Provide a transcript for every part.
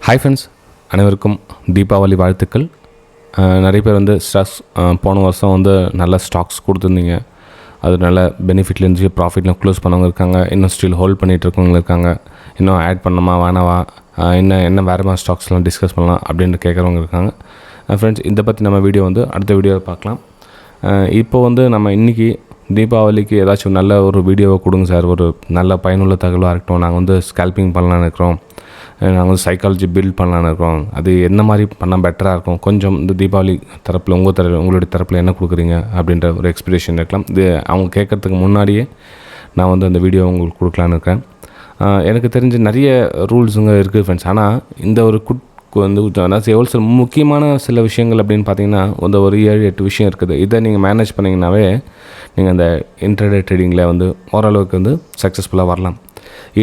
Hi friends, அனைவருக்கும் தீபாவளி வாழ்த்துக்கள். நிறைய பேர் வந்து ஸ்டாக்ஸ் போன வருஷம் வந்து நல்ல ஸ்டாக்ஸ் கொடுத்துருந்தீங்க. அது நல்ல பெனிஃபிட்டில் இருந்துச்சு, ப்ராஃபிட்லாம் க்ளோஸ் பண்ணவங்க இருக்காங்க, இன்னும் ஸ்டில் ஹோல்ட் பண்ணிகிட்டு இருக்கவங்க இருக்காங்க. இன்னும் ஆட் பண்ணணுமா வேணாவா, என்ன வேறு மாதிரி ஸ்டாக்ஸ்லாம் டிஸ்கஸ் பண்ணலாம் அப்படின்ட்டு கேட்குறவங்க இருக்காங்க. ஃப்ரெண்ட்ஸ், இதை பற்றி நம்ம வீடியோ வந்து அடுத்த வீடியோவில் பார்க்கலாம். இப்போ வந்து நம்ம இன்றைக்கி தீபாவளிக்கு ஏதாச்சும் நல்ல ஒரு வீடியோவை கொடுங்க சார், ஒரு நல்ல பயனுள்ள தகவலாக இருக்கட்டும். நாங்கள் வந்து ஸ்கேல்பிங் பண்ணலான்னு இருக்கிறோம், நாங்கள் வந்து சைக்காலஜி பில்ட் பண்ணலான்னு இருக்கோம். அது என்ன மாதிரி பண்ணால் பெட்டராக இருக்கும், கொஞ்சம் இந்த தீபாவளி தரப்பில் உங்களுடைய தரப்பில் என்ன கொடுக்குறீங்க அப்படின்ற ஒரு எக்ஸ்பெக்டேஷன் இருக்கலாம். இது அவங்க கேட்குறதுக்கு முன்னாடியே நான் வந்து அந்த வீடியோ உங்களுக்கு கொடுக்கலான்னு இருக்கேன். எனக்கு தெரிஞ்ச நிறைய ரூல்ஸுங்க இருக்குது ஃப்ரெண்ட்ஸ். ஆனால் இந்த ஒரு வந்து எவ்வளோ சில முக்கியமான சில விஷயங்கள் அப்படின்னு பார்த்தீங்கன்னா வந்து ஒரு 7-8 விஷயம் இருக்குது. இதை நீங்கள் மேனேஜ் பண்ணிங்கனாவே நீங்கள் அந்த இன்ட்ராடே ட்ரேடிங்கில் வந்து ஓரளவுக்கு வந்து சக்ஸஸ்ஃபுல்லாக வரலாம்.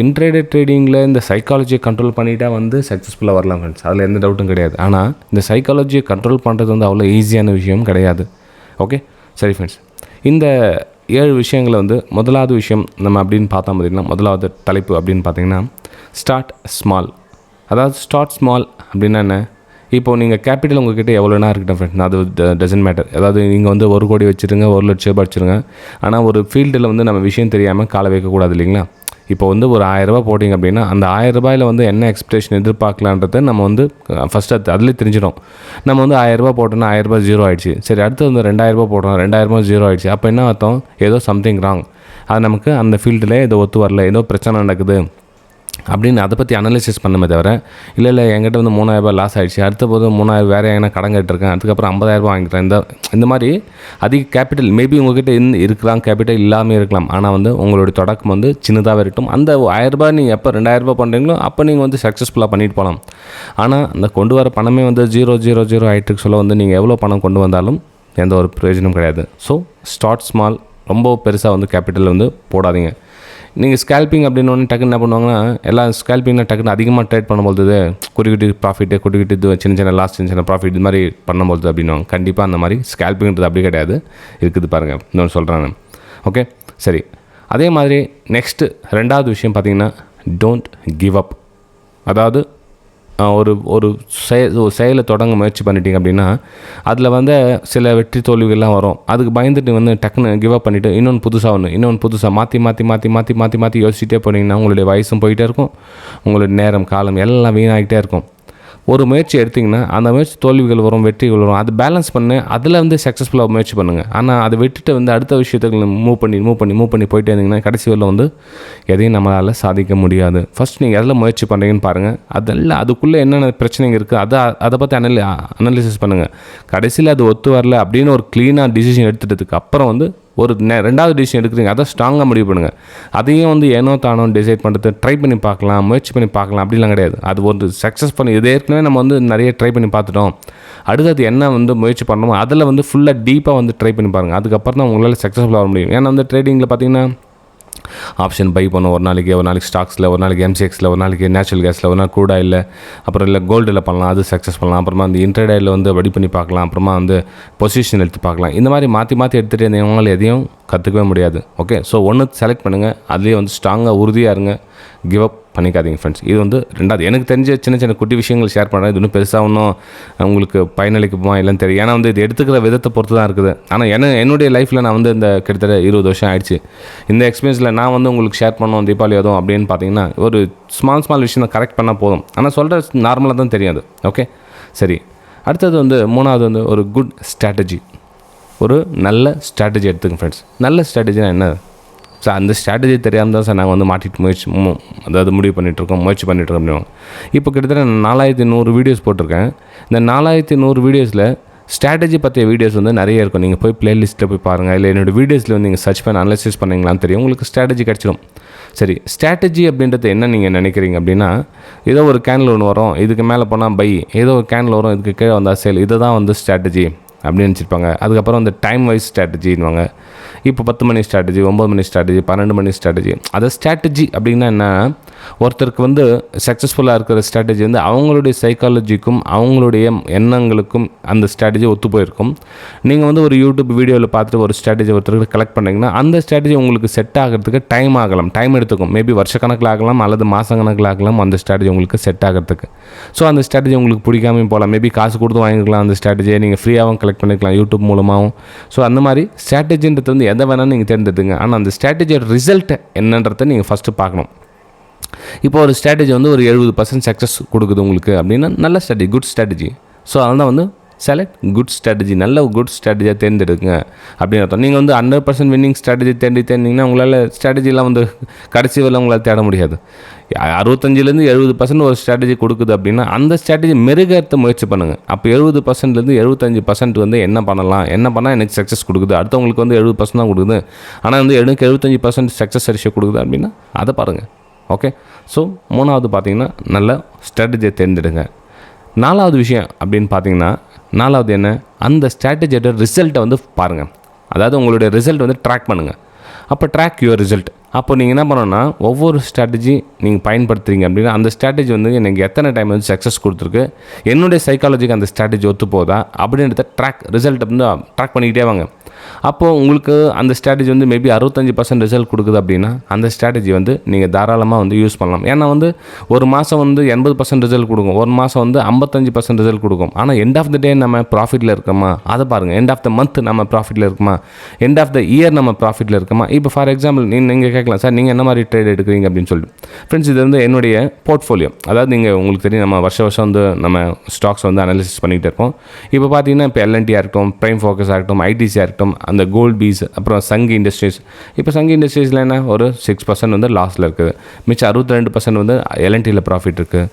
இன்ட்ரேடே ட்ரேடிங்கில் இந்த சைக்காலஜியை கண்ட்ரோல் பண்ணிட்டா வந்து சக்ஸஸ்ஃபுல்லாக வரலாம் ஃப்ரெண்ட்ஸ், அதில் எந்த டவுட்டும் கிடையாது. ஆனால் இந்த சைக்காலஜியை கண்ட்ரோல் பண்ணுறது வந்து அவ்வளோ ஈஸியான விஷயம் கிடையாது. ஓகே, சரி ஃப்ரெண்ட்ஸ், இந்த 7 விஷயங்களை வந்து முதலாவது விஷயம் நம்ம அப்படின்னு பார்த்தா பார்த்திங்கன்னா, முதலாவது தலைப்பு அப்படின்னு பார்த்தீங்கன்னா ஸ்டார்ட் ஸ்மால். அதாவது ஸ்டார்ட் ஸ்மால் அப்படின்னா என்ன? இப்போது நீங்கள் கேபிட்டல் உங்கள்கிட்ட எவ்வளோனா இருக்கட்டும் ஃப்ரெண்ட்ஸ், அது டசன்ட் மேட்டர். அதாவது நீங்கள் வந்து 1 கோடி வச்சுருங்க, 1 லட்ச ரூபாய் வச்சுருங்க. ஆனால் ஒரு ஃபீல்டில் வந்து நம்ம விஷயம் தெரியாமல் காலை வைக்கக்கூடாது இல்லைங்களா? இப்போ வந்து ஒரு 1000 ரூபா போட்டிங்க அப்படின்னா அந்த 1000 ரூபாயில் வந்து என்ன எக்ஸ்பெக்டேஷன் எதிர்பார்க்கலான்றதை நம்ம வந்து ஃபஸ்ட்டு அதிலே தெரிஞ்சிடும். நம்ம வந்து 1000 ரூபா போட்டோன்னா 1000 ரூபா ஜீரோ ஆகிடுச்சு. சரி, அடுத்து வந்து 2000 ரூபா போட்டோம், 2000 ரூபா ஜீரோ ஆகிடுச்சு. அப்போ என்ன அர்த்தம்? ஏதோ சம்திங் ராங், அது நமக்கு அந்த ஃபீல்டில் ஏதோ ஒத்து வரல, ஏதோ பிரச்சனை நடக்குது அப்படின்னு அதை பற்றி அனலைசிஸ் பண்ணுமே தவிர, இல்லை என்கிட்ட வந்து 3000 ரூபாய் லாஸ் ஆகிடுச்சு, அடுத்த போது 3000 வேறு எங்கன்னா கடன் கட்டிருக்கேன், அதுக்கப்புறம் 50,000 ரூபா வாங்கிக்கிறேன், இந்த மாதிரி அதிக கேபிட்டல் மேபி உங்கள்கிட்ட இருக்கலாம், கேபிட்டல் இல்லாமல் இருக்கலாம். ஆனால் வந்து உங்களுடைய தொடக்கம் வந்து சின்னதாக இருக்கட்டும். அந்த 1000 ரூபாய் நீங்கள் எப்போ 2000 ரூபாய் பண்ணுறீங்களோ அப்போ நீங்கள் வந்து சக்ஸஸ்ஃபுல்லாக பண்ணிட்டு போகலாம். ஆனால் அந்த கொண்டு வர பணமே வந்து 0 ஆகிட்டு சொல்ல வந்து நீங்கள் எவ்வளோ பணம் கொண்டு வந்தாலும் எந்த ஒரு பிரயோஜனம் கிடையாது. ஸோ ஸ்டார்ட் ஸ்மால், ரொம்ப பெருசாக வந்து கேபிட்டல் வந்து போடாதீங்க. நீங்கள் ஸ்கேல்பிங் அப்படின்னு ஒன்று டக்குன்னு என்ன பண்ணுவாங்கன்னா, எல்லாம் ஸ்கேல்பிங்னா டக்குன்னு அதிகமாக ட்ரேட் பண்ணும்போது குட்டி ப்ராஃபிட்டு, குட்டி சின்ன லாஸ், சின்ன ப்ராஃபிட் இது மாதிரி பண்ணும்போது அப்படின்வாங்க. கண்டிப்பாக அந்த மாதிரி ஸ்கேல்பிங்கிறது அப்படி கிடையாது, இருக்குது பாருங்கள், இன்னொன்று சொல்கிறேன். ஓகே, சரி. அதே மாதிரி நெக்ஸ்ட்டு 2வது விஷயம் பார்த்தீங்கன்னா, டோன்ட் கிவ் அப். அதாவது ஒரு செயலை தொடங்க முயற்சி பண்ணிட்டீங்க அப்படின்னா அதில் வந்து சில வெற்றி தோல்விகள்லாம் வரும். அதுக்கு பயந்துட்டு வந்து டக்குன்னு கிவ் அப் பண்ணிவிட்டு இன்னொன்று புதுசாக மாற்றி யோசிச்சுட்டே போனீங்கன்னா உங்களுடைய வயசும் போயிட்டே இருக்கும், உங்களுடைய நேரம் காலம் எல்லாம் வீணாகிட்டே இருக்கும். ஒரு முயற்சி எடுத்திங்கன்னா அந்த முயற்சி தோல்விகள் வரும், வெற்றிகள் வரும். அது பேலன்ஸ் பண்ணு, அதில் வந்து சக்ஸஸ்ஃபுல்லாக முயற்சி பண்ணுங்கள். ஆனால் அதை விட்டுட்டு வந்து அடுத்த விஷயத்துக்கு மூவ் பண்ணி போயிட்டே இருந்தீங்கன்னா கடைசி வரல வந்து எதையும் நம்மளால் சாதிக்க முடியாது. ஃபஸ்ட் நீங்கள் எதில் முயற்சி பண்ணுறீங்கன்னு பாருங்கள், அதெல்லாம் அதுக்குள்ளே என்னென்ன பிரச்சனைங்க இருக்குது அதை பற்றி அனலிசிஸ் பண்ணுங்கள். கடைசியில் அது ஒத்து வரல அப்படின்னு ஒரு க்ளீனாக டிசிஷன் எடுத்துட்டதுக்கு அப்புறம் வந்து ஒரு 2வது டிசிஷன் எடுக்கிறீங்க, அதை ஸ்ட்ராங்காக முடிவு பண்ணுங்கள். அதையும் வந்து ஏனோ தானோ டிசைட் பண்ணுறது, ட்ரை பண்ணி பார்க்கலாம், முயற்சி பண்ணி பார்க்கலாம் அப்படிலாம் கிடையாது. அது ஒரு சக்ஸஸ் பண்ணி இது ஏற்கனவே நம்ம வந்து நிறைய ட்ரை பண்ணி பார்த்துட்டோம். அடுத்தது என்ன வந்து முயற்சி பண்ணணுமோ அதில் வந்து ஃபுல்லாக டீப்பாக வந்து ட்ரை பண்ணி பாருங்கள். அதுக்கப்புறம் தான் உங்களால் சக்ஸஸ்ஃபுல்லாக வர முடியும். ஏன்னா வந்து ட்ரேடிங்கில் பார்த்தீங்கன்னா ஆப்ஷன் பை பண்ணும், ஒரு நாளைக்கு ஸ்டாக்ஸில், ஒரு நாளைக்கு MCXல, ஒரு நாளைக்கு நேச்சுரல் கேஸில், ஒரு நாள் க்ரூட் ஆயிலில், அப்புறம் இல்லை கோல்டில் பண்ணலாம், அது சக்ஸஸ் பண்ணலாம். அப்புறமா அந்த இன்ட்ரேடேயில் வந்து வடி பண்ணி பார்க்கலாம், அப்புறமா வந்து பொசிஷன் எடுத்து பார்க்கலாம். இந்த மாதிரி மாற்றி எடுத்துகிட்டு இருந்தவங்களால் எதையும் கற்றுக்கவே முடியாது. ஓகே, ஸோ ஒன்று செலக்ட் பண்ணுங்கள், அதுலேயே வந்து ஸ்ட்ராங்காக உறுதியாக இருங்க, கிவ் அப் பண்ணிக்காதீங்க ஃப்ரெண்ட்ஸ். இது வந்து 2வது. எனக்கு தெரிஞ்ச சின்ன குட்டி விஷயங்கள் ஷேர் பண்ணுறேன். இது இன்னும் பெருசாக ஒன்றும் உங்களுக்கு பயனளிக்குமா இல்லைன்னு தெரியும். ஏன்னா வந்து இது எடுத்துக்கிற விதத்தை பொறுத்து தான் இருக்குது. ஆனால் என்னுடைய லைஃப்பில் நான் வந்து இந்த கிட்டத்தட்ட 20 வருஷம் ஆயிடுச்சு. இந்த எக்ஸ்பீரியன்ஸில் நான் வந்து உங்களுக்கு ஷேர் பண்ணோம் தீபாவளி அதுவும் அப்படின்னு பார்த்தீங்கன்னா ஒரு ஸ்மால் விஷயம் தான் கரெக்ட் பண்ணால் போதும். ஆனால் சொல்கிற நார்மலாக தான் தெரியாது. ஓகே, சரி. அடுத்தது வந்து 3வது வந்து ஒரு குட் ஸ்ட்ராட்டஜி. ஒரு நல்ல ஸ்ட்ராட்டஜி எடுத்துக்கங்க ஃப்ரெண்ட்ஸ். நல்ல ஸ்ட்ராட்டஜினா என்ன சார்? அந்த ஸ்ட்ராட்டஜி தெரியாமல் தான் சார் நாங்கள் வந்து மாட்டிட்டு முடிவு பண்ணிகிட்ருக்கோம், முயற்சி பண்ணிகிட்ருக்கோம் அப்படின்வாங்க. இப்போ கிட்டத்தட்ட 4100 வீடியோஸ் போட்டிருக்கேன். இந்த 4100 வீடியோஸில் ஸ்ட்ராட்டஜி பற்றிய வீடியோஸ் வந்து நிறைய இருக்கும். நீங்கள் போய் ப்ளேலிஸ்ட்டில் போய் பாருங்கள், இல்லை என்னோடய வீடியோஸில் வந்து நீங்கள் சர்ச் பண்ணி அனலைசிஸ் பண்ணிங்களான்னு தெரியும், உங்களுக்கு ஸ்ட்ராட்டஜி கிடச்சிடும். சரி, ஸ்ட்ராட்டஜி அப்படின்றது என்ன நீங்கள் நினைக்கிறீங்க அப்படின்னா, ஏதோ ஒரு கேனில் ஒன்று வரும், இதுக்கு மேலே போனால் பை, ஏதோ ஒரு கேனில் வரும், இதுக்கு கீழே வந்தால் சேல், இதை தான் வந்து ஸ்ட்ராட்டஜி. அப்படின்னு நினச்சிருப்பாங்க. அதுக்கப்புறம் அந்த டைம் வைஸ் ஸ்ட்ராட்டஜின்னுவாங்க. இப்போ 10 மணி ஸ்ட்ராட்டஜி, 9 மணி ஸ்ட்ராட்டஜி, 12 மணி ஸ்ட்ராட்டஜி. அதை ஸ்ட்ராட்டஜி அப்படின்னா என்ன, ஒருத்தருக்கு வந்து சக்ஸஸ்ஃபுல்லாக இருக்கிற ஸ்ட்ராட்டஜி வந்து அவங்களுடைய சைக்காலஜிக்கும் அவங்களுடைய எண்ணங்களுக்கும் அந்த ஸ்ட்ராட்டஜி ஒத்து போயிருக்கும். நீங்கள் வந்து ஒரு யூடியூப் வீடியோவில் பார்த்துட்டு ஒரு ஸ்ட்ராட்டஜி ஒருத்தருக்கு கலெக்ட் பண்ணிங்கன்னா அந்த ஸ்ட்ராட்டஜி உங்களுக்கு செட் ஆகிறதுக்கு டைம் ஆகலாம், டைம் எடுத்துக்கும். மேபி வருஷக்கணக்கில் ஆகலாம் அல்லது மாதக்கணக்கில் ஆகலாம் அந்த ஸ்ட்ராட்டஜி உங்களுக்கு செட் ஆகிறதுக்கு. ஸோ அந்த ஸ்ட்ராட்டஜி உங்களுக்கு பிடிக்காமல் போகலாம். மேபி காசு கொடுத்து வாங்கிக்கலாம் அந்த ஸ்ட்ராட்டஜியை, நீங்கள் ஃப்ரீயாகவும் கலெக்ட் பண்ணிக்கலாம் யூடியூப் மூலமாகவும். ஸோ அந்த மாதிரி ஸ்ட்ராட்டஜின்றது வந்து எதை வேணாலும் நீங்கள் தேர்ந்தெடுத்துங்க. ஆனால் அந்த ஸ்ட்ராட்டஜியோட ரிசல்ட் என்னன்றதை நீங்கள் ஃபஸ்ட்டு பார்க்கணும். இப்போ ஒரு ஸ்ட்ராட்டஜி வந்து ஒரு 70% சக்ஸஸ் கொடுக்குது உங்களுக்கு அப்படின்னா நல்ல ஸ்ட்ராட்டஜி, குட் ஸ்ட்ராட்டஜி. ஸோ அதனால் வந்து செலக்ட் குட் ஸ்ட்ராட்டஜி, நல்ல குட் ஸ்ட்ராட்டஜியாக தேர்ந்தெடுங்க அப்படின்னு அர்த்தம். நீங்கள் வந்து 100% வின்னிங் ஸ்ட்ராட்டஜி தேர்ந்தீங்கன்னா உங்களால் ஸ்ட்ராட்டஜிலாம் வந்து கடைசி வரல உங்களால் தேட முடியாது. 65% 70% ஒரு ஸ்ட்ராட்டஜி கொடுக்குது அப்படின்னா அந்த ஸ்ட்ராட்டஜி மெருகேற்ற முயற்சி பண்ணுங்கள். அப்போ 70%லேருந்து 75% வந்து என்ன பண்ணால் எனக்கு சக்ஸஸ் கொடுக்குது, அடுத்தவங்களுக்கு வந்து 70% தான் கொடுக்குது, ஆனால் வந்து எனக்கு 75% சக்ஸஸ் ரேஷியோ கொடுக்குது அப்படின்னா அதை பாருங்கள். ஓகே. ஸோ 3வது பார்த்தீங்கன்னா நல்ல ஸ்ட்ராட்டஜியை தேர்ந்தெடுங்க. 4வது விஷயம் அப்படின்னு பார்த்தீங்கன்னா, 4வது என்ன, அந்த ஸ்ட்ராட்டஜியோட ரிசல்ட்டை வந்து பாருங்கள். அதாவது உங்களுடைய ரிசல்ட் வந்து ட்ராக் பண்ணுங்கள். அப்போ ட்ராக் யுவர் ரிசல்ட். அப்போ நீங்கள் என்ன பண்ணணும்னா, ஒவ்வொரு ஸ்ட்ராட்டஜி நீங்கள் பயன்படுத்துறீங்க அப்படின்னா அந்த ஸ்ட்ராட்டஜி வந்து எனக்கு எத்தனை டைம் வந்து சக்ஸஸ் கொடுத்துருக்கு, என்னுடைய சைக்காலஜிக்கு அந்த ஸ்ட்ராட்டஜி ஒத்து போதா அப்படின்றத ரிசல்ட்டை வந்து ட்ராக் பண்ணிக்கிட்டே வாங்க. அப்போது உங்களுக்கு அந்த ஸ்ட்ராட்டஜி வந்து மேபி 65% ரிசல்ட் கொடுக்குது அப்படின்னா அந்த ஸ்ட்ராட்டஜி வந்து நீங்கள் தாராளமாக வந்து யூஸ் பண்ணலாம். ஏன்னா வந்து ஒரு மாதம் வந்து 80% ரிசல்ட் கொடுக்கும், ஒரு மாதம் வந்து 55% ரிசல்ட் கொடுக்கும். ஆனால் எண்ட் ஆஃப் த டே நம்ம ப்ராஃபிட்டில் இருக்கோமா அதை பாருங்கள். எண்ட் ஆஃப் த மந்த் நம்ம ப்ராஃபிட்டில் இருக்குமா, எண்ட் ஆஃப் த இயர் நம்ம ப்ராஃபிட்டில் இருக்குமா. இப்போ ஃபார் எக்ஸாம்பிள் நீங்கள் கேட்கலாம், சார் நீங்கள் என்ன மாதிரி ட்ரேட் எடுக்கிறீங்க அப்படின்னு சொல்லிட்டு. ஃப்ரெண்ட்ஸ், இது வந்து என்னுடைய போர்ட்ஃபோலியோ. அதாவது நீங்கள் உங்களுக்கு தெரியும் நம்ம வருஷம் வந்து நம்ம ஸ்டாக்ஸ் வந்து அனாலிசிஸ் பண்ணிகிட்டே இருப்போம். இப்போ பார்த்தீங்கன்னா இப்போ எல்என்டியாக இருக்கட்டும், பிரைம் ஃபோக்கஸாக இருக்கட்டும், ஐடிசியாக இருக்கட்டும், அந்த கோல்ட் பீஸ், அப்புறம் சங்கி இண்டஸ்ட்ரீஸ். இப்போ சங்கி இண்டஸ்ட்ரீஸில் என்ன ஒரு 6% வந்து லாஸில் இருக்குது, மிச்சம் 62% வந்து எல்என்டியில் ப்ராஃபிட் இருக்குது.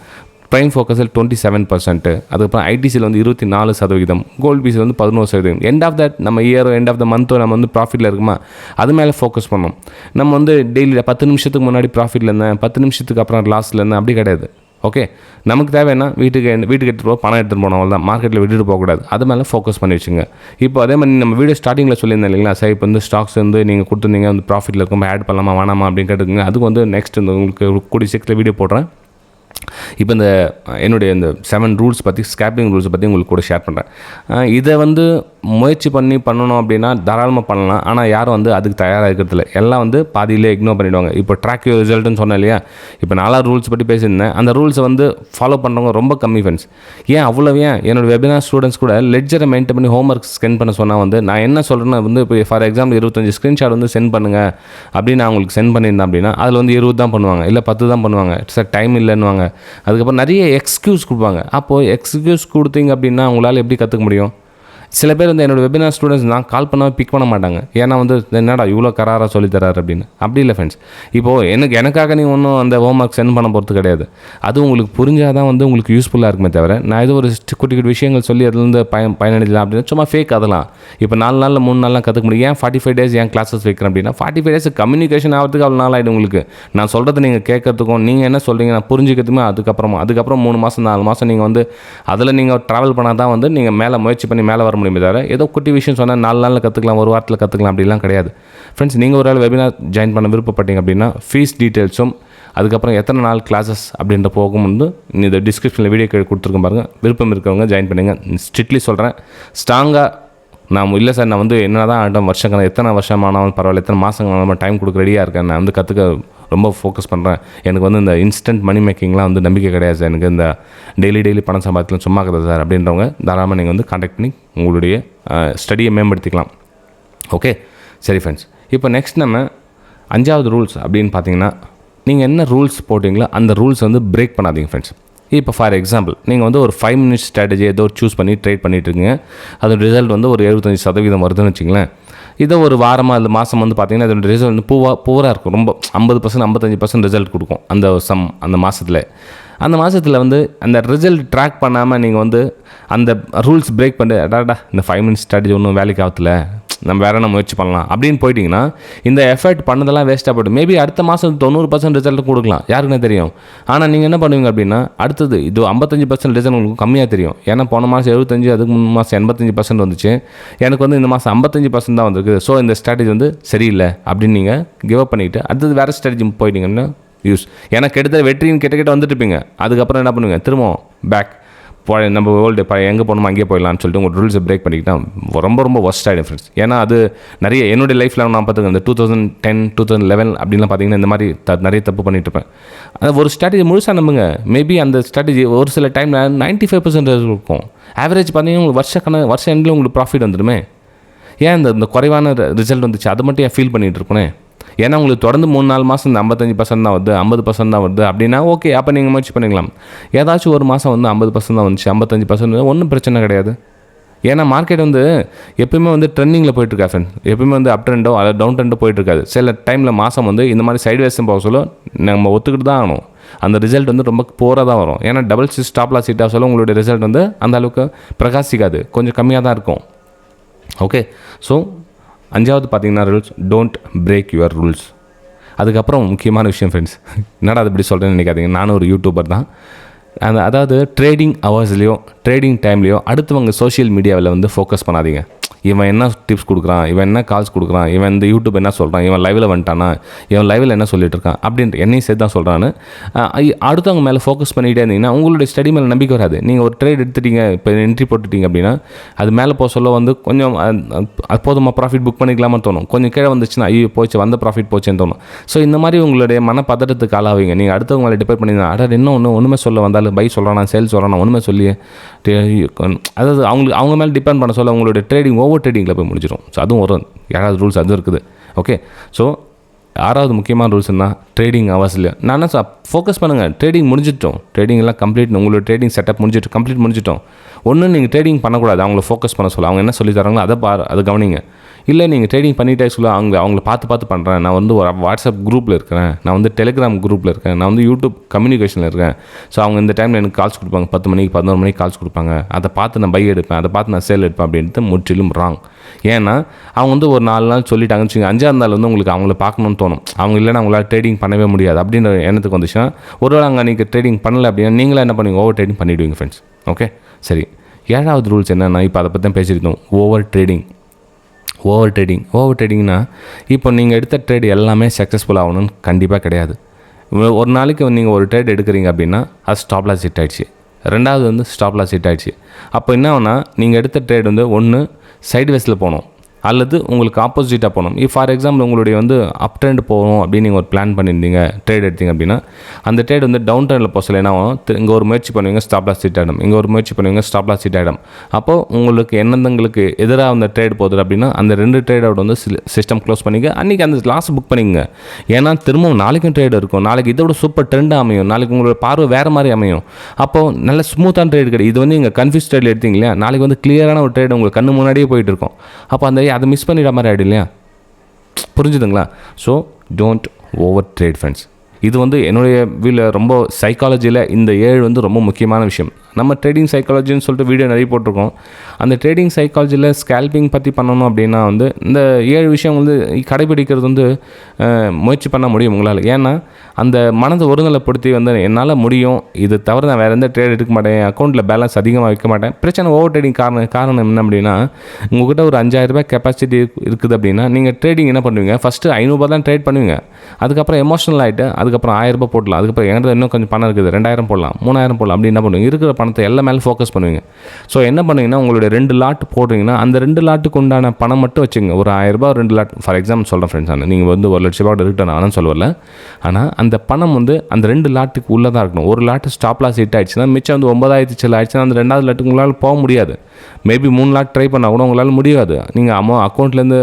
ப்ரைம் ஃபோக்கஸில் 27%, அதுக்கப்புறம் ஐடிசியில் வந்து 24%, கோல்ட் பீஸில் வந்து 11%. எண்ட் ஆஃப் தட் நம்ம இயரோ எண்ட் ஆஃப் த மந்த்தோ நம்ம வந்து ப்ராஃபிட்டில் இருக்குமா அது மேலே ஃபோக்கஸ் பண்ணோம். நம்ம வந்து டெய்லியில் 10 நிமிஷத்துக்கு முன்னாடி ப்ராஃபிட்டில் இருந்தேன், 10 நிமிஷத்துக்கு அப்புறம் லாஸில் இருந்தேன், அப்படி கிடையாது. ஓகே, நமக்கு தேவைன்னா வீட்டுக்கு எடுத்துகிட்டு போக பணம் எடுத்துகிட்டு போனோம், அவ்வளோதான். மார்க்கெட்டில் விட்டுட்டு போகக்கூடாது, அது மேலே ஃபோக்கஸ் பண்ணி வச்சுங்க. இப்போ அதே மாதிரி நம்ம வீடியோ ஸ்டார்டிங்கில் சொல்லியிருந்தேன் இல்லைங்களா, சார் இப்போ வந்து ஸ்டாக்ஸ் வந்து நீங்கள் கொடுத்துருந்தீங்க வந்து ப்ராஃபிட்டில் இருக்கும், ஆட் பண்ணலாமா வேணாமா அப்படின்னு கேட்டுக்குங்க. அதுக்கு வந்து நெக்ஸ்ட் இந்த உங்களுக்கு கூடிய சீக்கிரத்தில் வீடியோ போடுறேன். இப்போ இந்த என்னுடைய இந்த 7 ரூல்ஸ் பற்றி, ஸ்கேல்பிங் ரூல்ஸ் பற்றி உங்களுக்கு கூட ஷேர் பண்ணுறேன். இதை வந்து முயற்சி பண்ணணும் அப்படின்னா தாராளமாக பண்ணலாம். ஆனால் யாரும் வந்து அதுக்கு தயாராக இருக்கிறதில்ல, எல்லாம் வந்து பாதியிலே இக்னோர் பண்ணிவிடுவாங்க. இப்போ ட்ராக் யுவர் ரிசல்ட்டுன்னு சொன்னேன் இல்லையா, இப்போ 4 ரூல்ஸ் பற்றி பேசியிருந்தேன். அந்த ரூல்ஸை வந்து ஃபாலோ பண்ணுறவங்க ரொம்ப கம்மி ஃப்ரெண்ட்ஸ். ஏன் என்னோடய வெபினார் ஸ்டூடெண்ட்ஸ் கூட லெட்ஜரை மெயின்டைன் பண்ணி ஹோம் ஒர்க் ஸ்கென் பண்ண சொன்னால் வந்து நான் என்ன சொல்கிறேன்னா வந்து இப்போ ஃபார் எக்ஸாம்பிள் 25 ஸ்க்ரீன்ஷாட் வந்து சென்ட் பண்ணுங்கள் அப்படின்னு நான் உங்களுக்கு சென்ட் பண்ணியிருந்தேன் அப்படின்னா அதில் வந்து 20 தான் பண்ணுவாங்க, இல்லை 10 தான் பண்ணுவாங்க. சார் டைம் இல்லைன்னுவாங்க. அதுக்கப்புறம் நிறைய எக்ஸ்கியூஸ் கொடுப்பாங்க. அப்போது எக்ஸ்கியூஸ் கொடுத்தீங்க அப்படின்னா உங்களால் எப்படி கற்றுக்க முடியும்? சில பேர் வந்து என்னோடய வெபினார் ஸ்டூடெண்ட்ஸ் நான் கால் பண்ணால் பிக் பண்ண மாட்டாங்க. ஏன்னா வந்து என்னடா இவ்வளோ கராராக சொல்லித்தராரு அப்படின்னு. அப்படி இல்லை ஃப்ரெண்ட்ஸ். இப்போது எனக்காக நீ ஒன்றும் அந்த ஹோம் ஒர்க் சென்ட் பண்ண போகிறது கிடையாது. அது உங்களுக்கு புரிஞ்சால் தான் வந்து உங்களுக்கு யூஸ்ஃபுல்லாக இருக்குமே தவிர நான் ஏதோ ஒரு குட்டி விஷயங்கள் சொல்லி அதுலேருந்து பயனடைக்கலாம் அப்படின்னு சும்மா ஃபேக். அதெல்லாம் இப்போ 4 நாளில் 3 நாள்லாம் கற்றுக்க முடியும். ஏன் 45 டேஸ் ஏன் கிளாஸஸ் வைக்கிறேன் அப்படின்னா 45 டேஸ் கம்யூனிகேஷன் ஆகிறதுக்கு அவ்வளோ நாள் ஆகிடும் உங்களுக்கு. நான் சொல்கிறது நீங்கள் கேட்கறதுக்கும் நீங்கள் என்ன சொல்கிறீங்க நான் புரிஞ்சுக்கிறதுமே அதுக்கப்புறம் 3 மாதம் 4 மாதம் நீங்கள் வந்து அதில் நீங்கள் ட்ராவல் பண்ணால் தான் வந்து நீங்கள் மேலே முயற்சி பண்ணி மேலே வர முடியுமே தவிர ஏதோ குட்டி விஷயம் சொன்னால் 4 நாளில் கற்றுக்கலாம், ஒரு வாரத்தில் கற்றுக்கலாம் அப்படிலாம் கிடையாது ஃப்ரெண்ட்ஸ். நீங்கள் ஒரு ஆள் வெபினார் ஜாயின் பண்ண விருப்பப்பட்டீங்க அப்படின்னா ஃபீஸ் டீட்டெயில்ஸும் அதுக்கப்புறம் எத்தனை நாள் கிளாஸஸ் அப்படின்ற போகும் வந்து இந்த டிஸ்கிரிப்ஷனில் வீடியோ கொடுத்துருக்கேன் பாருங்கள். விருப்பம் இருக்கிறவங்க ஜாயின் பண்ணுங்கள். ஸ்ட்ரிக்ட்லி சொல்கிறேன், ஸ்ட்ராங்காக நான் இல்லை சார் நான் வந்து என்ன தான் ஆகிட்டோம் வருஷம் எத்தனை வருஷம் ஆனாலும் பரவாயில்ல, எத்தனை மாதங்கள் டைம் கொடுக்க ரெடியாக இருக்கேன், நான் வந்து கற்றுக்க ரொம்ப ஃபோக்கஸ் பண்ணுறேன், எனக்கு வந்து இந்த இன்ஸ்டன்ட் மணி மேக்கிங்லாம் வந்து நம்பிக்கை கிடையாது சார், எனக்கு இந்த டெய்லி பணம் சம்பாதிக்கலாம் சும்மா கிடையாது சார் அப்படின்றவங்க தாராளமாக நீங்கள் வந்து கான்டாக்ட் பண்ணி உங்களுடைய ஸ்டடியை மேம்படுத்திக்கலாம். ஓகே சரி ஃப்ரெண்ட்ஸ். இப்போ நெக்ஸ்ட் நம்ம 5வது ரூல்ஸ் அப்படின்னு பார்த்தீங்கன்னா, நீங்கள் என்ன ரூல்ஸ் போட்டிங்களோ அந்த ரூல்ஸ் வந்து பிரேக் பண்ணாதீங்க ஃப்ரெண்ட்ஸ். இப்போ ஃபார் எக்ஸாம்பிள் நீங்கள் வந்து ஒரு 5 மினிட்ஸ் ஸ்ட்ராட்டஜி ஏதோ சூஸ் பண்ணி ட்ரேட் பண்ணிட்டு இருக்கீங்க, அதோட ரிசல்ட் வந்து ஒரு 75% வருதுன்னு வச்சுங்களேன். இதை ஒரு வாரமாக அந்த மாதம் வந்து பார்த்தீங்கன்னா அதோட ரிசல்ட் வந்து பூராக இருக்கும், ரொம்ப 50% 55% ரிசல்ட் கொடுக்கும் அந்த மாதத்தில் வந்து அந்த ரிசல்ட் ட்ராக் பண்ணாமல் நீங்கள் வந்து அந்த ரூல்ஸ் பிரேக் பண்ணிட்டு இந்த 5 மினிட்ஸ் ஸ்ட்ராட்டஜி ஒன்றும் வேலைக்கு ஆகல, நம்ம வேறு என்ன முயற்சி பண்ணலாம் அப்படின்னு போயிட்டிங்கன்னா இந்த எஃபர்ட் பண்ணதெல்லாம் வேஸ்ட்டாக போய்ட்டு மேபி அடுத்த மாதம் 90% ரிசல்ட் கொடுக்கலாம், யாருக்குன்னு தெரியும். ஆனால் நீங்கள் என்ன பண்ணுவீங்க அப்படின்னா அடுத்தது இது 55% ரிசல்ட் உங்களுக்கு கம்மியாக தெரியும். ஏன்னா போன மாதம் 75, அதுக்கு முன் மாதம் 85% வந்துச்சு, எனக்கு வந்து இந்த மாதம் 55% தான் வந்திருக்கு. ஸோ இந்த ஸ்ட்ராட்டஜி வந்து சரியில்லை அப்படின்னு நீங்கள் கிவ் அப் பண்ணிவிட்டு அடுத்தது வேறு ஸ்ட்ராட்டஜி போயிட்டீங்கன்னா யூஸ். ஏன்னா கிட்டத்தட்ட வெற்றின்னு கிட்ட வந்துட்டு இருப்பீங்க. அதுக்கப்புறம் என்ன பண்ணுவீங்க, திரும்பவும் பேக் நம்ம வேர்ல்டு எங்கே போகணுமோ அங்கேயே போயிடலான்னு சொல்லிட்டு உங்கள் ரூல்ஸை பிரேக் பண்ணிக்கிட்டா ரொம்ப ரொம்ப ஒர்ஸ்ட் ஆகிடும் ஃப்ரெண்ட்ஸ். ஏன்னா அது நிறைய என்னுடைய லைஃப்பில் நான் பார்த்துக்கேன். இந்த 2010, 2011 அப்படின்லாம் பார்த்தீங்கன்னா இந்த மாதிரி நிறைய தப்பு பண்ணிட்டு இருப்பேன். அது ஒரு ஸ்ட்ராட்டஜி முழுசாக நம்புங்க, மேபி அந்த ஸ்ட்ராட்டஜி ஒரு சில டைமில் 95% இருக்கும். ஆவரேஜ் பார்த்தீங்கன்னா உங்களுக்கு வருஷ எண்டில் உங்களுக்கு ப்ராஃபிட் வந்துடுமே. ஏன் இந்த குறைவான ரிசல்ட் வந்துச்சு அதை மட்டும் ஏன் ஃபீல் பண்ணிகிட்டு இருப்பேன்? ஏன்னா உங்களுக்கு தொடர்ந்து 3-4 மாதம் இந்த 55% தான் வருது, 50% தான் வருது அப்படின்னா ஓகே, அப்போ நீங்கள் முயற்சி பண்ணிக்கலாம். ஏதாச்சும் ஒரு மாதம் வந்து 50% தான் வந்துச்சு, 55% ஒன்றும் பிரச்சனை கிடையாது. ஏன்னா மார்க்கெட் வந்து எப்பயுமே வந்து ட்ரெண்டிங்கில் போயிட்டுருக்கா ஃப்ரெண்ட், எப்பயுமே வந்து அப் ட்ரெண்டோ அல்லது டவுன் ட்ரெண்டோ போயிட்டுருக்காது. சில டைமில் மாதம் வந்து இந்த மாதிரி சைடு வேஸ்ட்டும் போக சொல்ல நம்ம ஒத்துக்கிட்டு தான் ஆகணும். அந்த ரிசல்ட் வந்து ரொம்ப போராக தான் வரும். ஏன்னா டபுள் ஸ்டாப் லாஸ் ஹிட்டாக சொல்ல உங்களுடைய ரிசல்ட் வந்து அந்த அளவுக்கு பிரகாசிக்காது, கொஞ்சம் கம்மியாக தான் இருக்கும். ஓகே, ஸோ 5வது பார்த்தீங்கன்னா rules, don't break your rules. அதுக்கப்புறம் முக்கியமான விஷயம் ஃப்ரெண்ட்ஸ், என்னடா அது இப்படி சொல்கிறேன்னு நினைக்காதீங்க, நானும் ஒரு யூடியூபர் தான். அதாவது ட்ரேடிங் ஹவர்ஸ்லேயோ ட்ரேடிங் டைம்லேயோ அடுத்தவங்க சோஷியல் மீடியாவில் வந்து ஃபோக்கஸ் பண்ணாதீங்க. இவன் என்ன டிப்ஸ் கொடுக்குறான், இவன் என்ன கால்ஸ் கொடுக்குறான், இவன் இந்த யூடியூப் என்ன சொல்கிறான், இவன் லைவில் வந்துட்டானா, இவன் லைவில் என்ன சொல்லிட்டு இருக்கான் அப்படின்ட்டு என்னையும் சேர்த்து தான் சொல்கிறான்னு அடுத்தவங்க மேலே ஃபோக்கஸ் பண்ணிகிட்டே இருந்தீங்கன்னா உங்களுடைய ஸ்டடி மேலே நம்பிக்கை வராது. நீங்கள் ஒரு ட்ரேட் எடுத்துட்டீங்க, இப்போ என்ட்ரி போட்டுட்டீங்க அப்படின்னா அது மேலே போக சொல்ல வந்து கொஞ்சம் போதுமா ப்ராஃபிட் புக் பண்ணிக்கலாமா தோணும். கொஞ்சம் கீழே வந்துச்சுன்னா ஐயோ போச்சு, வந்த ப்ராஃபிட் போச்சுன்னு தோணும். ஸோ இந்த மாதிரி உங்களுடைய மனப்பதட்டத்துக்கு ஆளாவீங்க. நீங்கள் அடுத்தவங்க மேலே டிபெண்ட் பண்ணிங்கன்னா அட இன்னும் ஒன்றுமே சொல்ல வந்தாலும் பை சொல்கிறானா சேல் சொல்கிறானா ஒன்றுமே சொல்லி, அதாவது அவங்க மேலே டிபெண்ட் பண்ண சொல்ல உங்களுடைய ட்ரேடிங் ஓவர் ட்ரேடிங்கில் போய் முடிஞ்சிடும். ஸோ அதுவும் ஒரு 7வது ரூல்ஸ் அதுவும் இருக்குது. ஓகே, ஸோ 6வது முக்கியமான ரூல்ஸ்னால் ட்ரேடிங் ஹவர்ஸில் நான் என்ன ஃபோக்கஸ் பண்ணுங்கள். ட்ரேடிங் முடிஞ்சிட்டோம், ட்ரேடிங் எல்லாம் கம்ப்ளீட், உங்களோட ட்ரேடிங் செட்டப் கம்ப்ளீட் முடிஞ்சிட்டோம். ஒன்றும் நீங்கள் ட்ரேடிங் பண்ணக்கூடாது, அவங்கள ஃபோக்கஸ் பண்ண சொல்ல அவங்க என்ன சொல்லி தராங்களோ அதை கவனிங்க. இல்லை நீங்கள் ட்ரேடிங் பண்ணிகிட்டே சொல்ல அவங்கள பார்த்து பண்ணுறேன். நான் வந்து ஒரு வாட்ஸ்அப் குரூப்பில் இருக்கிறேன், நான் வந்து டெலிகிராம் குரூப்பில் இருக்கேன், நான் வந்து யூடியூப் கம்யூனிகேஷனில் இருக்கேன். ஸோ அவங்க இந்த டைமில் எனக்கு கால்ஸ் கொடுப்பாங்க, 10 மணிக்கு 11 மணிக்கு கால்ஸ் கொடுப்பாங்க. அதை பார்த்து நான் பை எடுப்பேன், அதை பார்த்து நான் சேல் எடுப்பேன் அப்படின்ட்டு முற்றிலும் ராங். ஏன்னா அவங்க வந்து ஒரு 4 நாள் சொல்லிட்டாங்கன்னு வச்சுக்கோங்க, 5ஆவது நாள் வந்து உங்களுக்கு அவங்கள பார்க்கணும்னு தோணும். அவங்க இல்லைன்னா அவங்களால ட்ரேடிங் பண்ணவே முடியாது அப்படின்ற எண்ணத்துக்கு வந்துச்சுன்னா ஒருவேளை அங்கே நீங்கள் ட்ரேடிங் பண்ணலை அப்படின்னா நீங்களே என்ன பண்ணுவீங்க, ஓவர் ட்ரேடிங் பண்ணிவிடுவீங்க ஃப்ரெண்ட்ஸ். ஓகே, சரி. 7வது ரூல்ஸ் என்னென்னா, இப்போ அதை பற்றி தான் பேசியிருக்கோம், ஓவர் ட்ரேடிங்னா இப்போ நீங்கள் எடுத்த ட்ரேட் எல்லாமே சக்ஸஸ்ஃபுல் ஆகணும்னு கண்டிப்பாக கிடையாது. ஒரு நாளைக்கு நீங்கள் ஒரு ட்ரேட் எடுக்கிறீங்க அப்படின்னா அது ஸ்டாப் லாஸ் ஹிட் ஆகிடுச்சு, 2வது வந்து ஸ்டாப் லாஸ் ஹிட் ஆகிடுச்சு. அப்போ என்ன ஆகுனா நீங்கள் எடுத்த ட்ரேட் வந்து ஒன்று சைடு வேஸில் போகணும் அல்லது உங்களுக்கு ஆப்போசிட்டாக போகணும். ஃபார் எக்ஸாம்பிள் உங்களுடைய வந்து அப் ட்ரெண்ட் போகணும் அப்படின்னு நீங்கள் ஒரு பிளான் பண்ணியிருந்தீங்க, ட்ரேட் எடுத்தீங்க அப்படின்னா அந்த ட்ரேட் வந்து டவுன் ட்ரெண்டில் போக சொல்ல என்ன ஆகும், இங்கே ஒரு முயற்சி பண்ணுவீங்க ஸ்டாப் லாஸ் ஹிட் ஆகிடும், இங்கே ஒரு முயற்சி பண்ணுவீங்க ஸ்டாப் லாஸ் ஹிட் ஆகிடும். அப்போது உங்களுக்கு என்னங்களுக்கு எதிராக அந்த ட்ரேட் போகுது அப்படின்னா அந்த 2 ட்ரேடோட வந்து சிஸ்டம் க்ளோஸ் பண்ணிங்க, அன்றைக்கி அந்த லாஸ் புக் பண்ணிங்க. ஏன்னா திரும்பவும் நாளைக்கும் ட்ரேட் இருக்கும், நாளைக்கு இதோட சூப்பர் ட்ரெண்டாக அமையும், நாளைக்கு உங்களோட பார்வை வேறு மாதிரி அமையும். அப்போது நல்ல ஸ்மூத்தான ட்ரேட் கிடையாது. இது வந்து நீங்கள் கன்ஃபியூஸ் ட்ரேட் எடுத்தீங்க இல்லையா, நாளைக்கு வந்து கிளியரான ஒரு ட்ரேட் உங்களுக்கு கண்ணு முன்னாடியே போயிட்டு இருக்கும். அப்போ அதை மிஸ் பண்ணிட மாதிரி ஆகிடும் இல்லையா, புரிஞ்சுதுங்களா? So don't over trade friends. இது வந்து என்னுடைய வீட்டில் ரொம்ப சைக்காலஜியில் இந்த 7 வந்து ரொம்ப முக்கியமான விஷயம். நம்ம ட்ரேடிங் சைக்காலஜின்னு சொல்லிட்டு வீடியோ நிறைய போட்டிருக்கோம். அந்த ட்ரேடிங் சைக்காலஜியில் ஸ்கேல்பிங் பற்றி பண்ணணும் அப்படின்னா வந்து இந்த 7 விஷயம் வந்து கடைபிடிக்கிறது வந்து முயற்சி பண்ண முடியும் உங்களால். ஏன்னா அந்த மனதை ஒருநிலைப்படுத்தி வந்து என்னால் முடியும், இது தவிர நான் வேறு எந்த ட்ரேட் எடுக்க மாட்டேன், அக்கௌண்ட்டில் பேலன்ஸ் அதிகமாக வைக்க மாட்டேன். பிரச்சனை ஓவர் ட்ரேடிங் காரணம் என்ன அப்படின்னா, உங்கள்கிட்ட ஒரு 5000 ரூபாய் கெப்பாசிட்டி இருக்குது அப்படின்னா நீங்கள் ட்ரேடிங் என்ன பண்ணுவீங்க, ஃபஸ்ட்டு 500 ரூபாய் தான் ட்ரேட் பண்ணுவீங்க, அதுக்கப்புறம் எமோஷனல் ஆகிட்டு அதுக்கப்புறம் 1000 ரூபாய் போடலாம், அதுக்கப்புறம் எங்கிட்ட இன்னும் கொஞ்சம் பணம் இருக்குது 2000 போடலாம் 3000 போடலாம் அப்படி என்ன பண்ணுவீங்க, இருக்கிற பணத்தை எல்லாம் மேலே ஃபோக்கஸ் பண்ணுவீங்க. ஸோ என்ன பண்ணுவீங்கன்னா உங்களுடைய 2 லாட் போடுறீங்கன்னா அந்த 2 லாட்டுக்கு உண்டான பணம் மட்டும் வச்சுங்க. ஒரு 1000 ரூபாய் 2 லாட் ஃபார் எக்ஸாம்பிள் சொல்கிறேன் ஃப்ரெண்ட்ஸ், நீங்கள் வந்து 1 லட்ச ரூபாய் இருக்கட்டும் நானும் சொல்லவில்லை. ஆனால் அந்த பணம் வந்து அந்த 2 லாட்டுக்கு உள்ளே தான் இருக்கணும். ஒரு லாட்டு ஸ்டாப் லாஸ் ஹிட் ஆகிடுச்சுன்னா மிச்சம் வந்து 9000 சில ஆயிடுச்சுன்னா அந்த 2வது லாட்டுக்கு உங்களால் போக முடியாது. மேபி 3 லாட் ட்ரை பண்ணால் கூட உங்களால் முடியாது. நீங்கள் அக்கௌண்ட்லேருந்து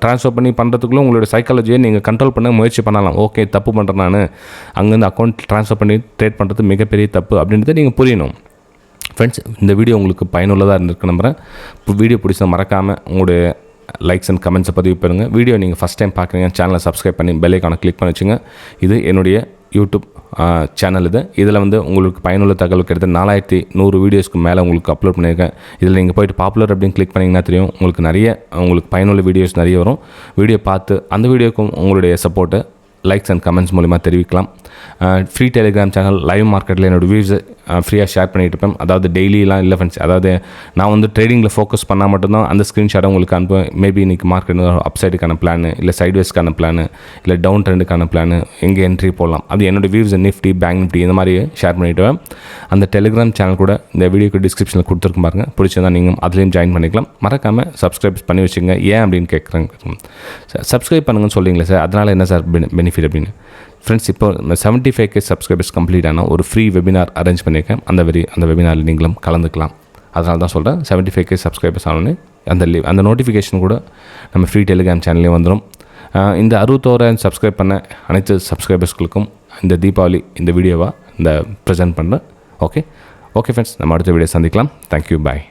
ட்ரான்ஸ்ஃபர் பண்ணி பண்ணுறதுக்குள்ளே உங்களோட சைக்காலஜியை நீங்கள் கண்ட்ரோல் பண்ண முயற்சி பண்ணலாம். ஓகே தப்பு பண்ணுறேன் நான், அங்கேருந்து அக்கௌண்ட் ட்ரான்ஸ்ஃபர் பண்ணி ட்ரேட் பண்ணுறது மிகப்பெரிய தப்பு அப்படின்றத நீங்கள் புரியணும். ஃப்ரெண்ட்ஸ், இந்த வீடியோ உங்களுக்கு பயனுள்ளதாக இருந்திருக்கு நம்புகிறேன். இப்போ வீடியோ பிடிச்சா மறக்காமல் உங்களுடைய லைக்ஸ் அண்ட் கமெண்ட்ஸை பதிவு பண்ணுங்கள். வீடியோ நீங்கள் ஃபஸ்ட் டைம் பார்க்குறீங்க, சேனலை சப்ஸ்கிரைப் பண்ணி பெல் ஐகானை கிளிக் பண்ணி வச்சுங்க. இது என்னுடைய யூடியூப் சேனல் இதில் வந்து உங்களுக்கு பயனுள்ள தகவல் கிட்டத்தட்ட 4100 வீடியோஸ்க்கு மேலே உங்களுக்கு அப்லோட் பண்ணியிருக்கேன். இதில் நீங்கள் போய்ட்டு பாப்புலர் அப்படின்னு கிளிக் பண்ணிங்கன்னா தெரியும், உங்களுக்கு பயனுள்ள வீடியோஸ் நிறைய வரும். வீடியோ பார்த்து அந்த வீடியோக்கும் உங்களுடைய சப்போர்ட்டு லைக்ஸ் அண்ட் கமெண்ட்ஸ் மூலிமா தெரிவிக்கலாம். ஃப்ரீ டெலிகிராம் சேனல் லைவ் மார்க்கெட்டில் என்னோடய வியூஸை ஃப்ரீயாக ஷேர் பண்ணிட்டு இருப்பேன். அதாவது டெய்லியெலாம் இல்லை ஃப்ரெண்ட்ஸ், அதாவது நான் வந்து ட்ரேடிங்கில் ஃபோக்கஸ் பண்ணால் மட்டும்தான் அந்த ஸ்க்ரீன்ஷாட்டை உங்களுக்கு அனுப்புவேன். மேபி இன்றைக்கி மார்க்கெட் அப்சைடுக்கான பிளான், இல்லை சைட்வேஸ்க்கான பிளான், இல்லை டவுன் ட்ரெண்டுக்கான பிளான், எங்கே என்ட்ரி போடலாம், அது என்னோடய வியூஸ் நிஃப்டி, பேங்க் நிஃப்டி இந்த மாதிரி ஷேர் பண்ணிவிடுவேன். அந்த டெலிகிராம் சேனல் கூட இந்த வீடியோக்கு டிஸ்கிரிப்ஷனில் கொடுத்துருக்கும் பாருங்கள். பிடிச்சிருந்தா நீங்கள் அதுலேயும் ஜாயின் பண்ணிக்கலாம். மறக்காமல் சப்ஸ்கிரைப் பண்ணி வச்சுங்க. ஏன் அப்படின்னு கேட்குறாங்க. சப்ஸ்கிரைப் பண்ணுங்கன்னு சொல்கிறீங்களே சார், அதனால் என்ன சார் பெனிஃபிட் அப்படின்னு. ஃப்ரெண்ட்ஸ், இப்போ 75K சப்ஸ்கிரைபர்ஸ் கம்ப்ளீட் ஆனால் ஒரு ஃப்ரீ வெபினார் அரேஞ்ச் பண்ணியிருக்கேன். அந்த வெபினாரில் நீங்களும் கலந்துக்கலாம். அதனால தான் சொல்கிறேன், 75K சப்ஸ்கிரைபர்ஸ் ஆனோடனே அந்த நோட்டிஃபிகேஷன் கூட நம்ம ஃப்ரீ டெலிகிராம் சேனல்லையும் வந்துடும். இந்த 61,000 சப்ஸ்கிரைப் பண்ண அனைத்து சப்ஸ்கிரைபர்ஸ்களுக்கும் இந்த தீபாவளி இந்த வீடியோவாக ப்ரெசென்ட் பண்ணுறேன். ஓகே ஃப்ரெண்ட்ஸ், நம்ம அடுத்த வீடியோ சந்திக்கலாம். தேங்க்யூ, பாய்.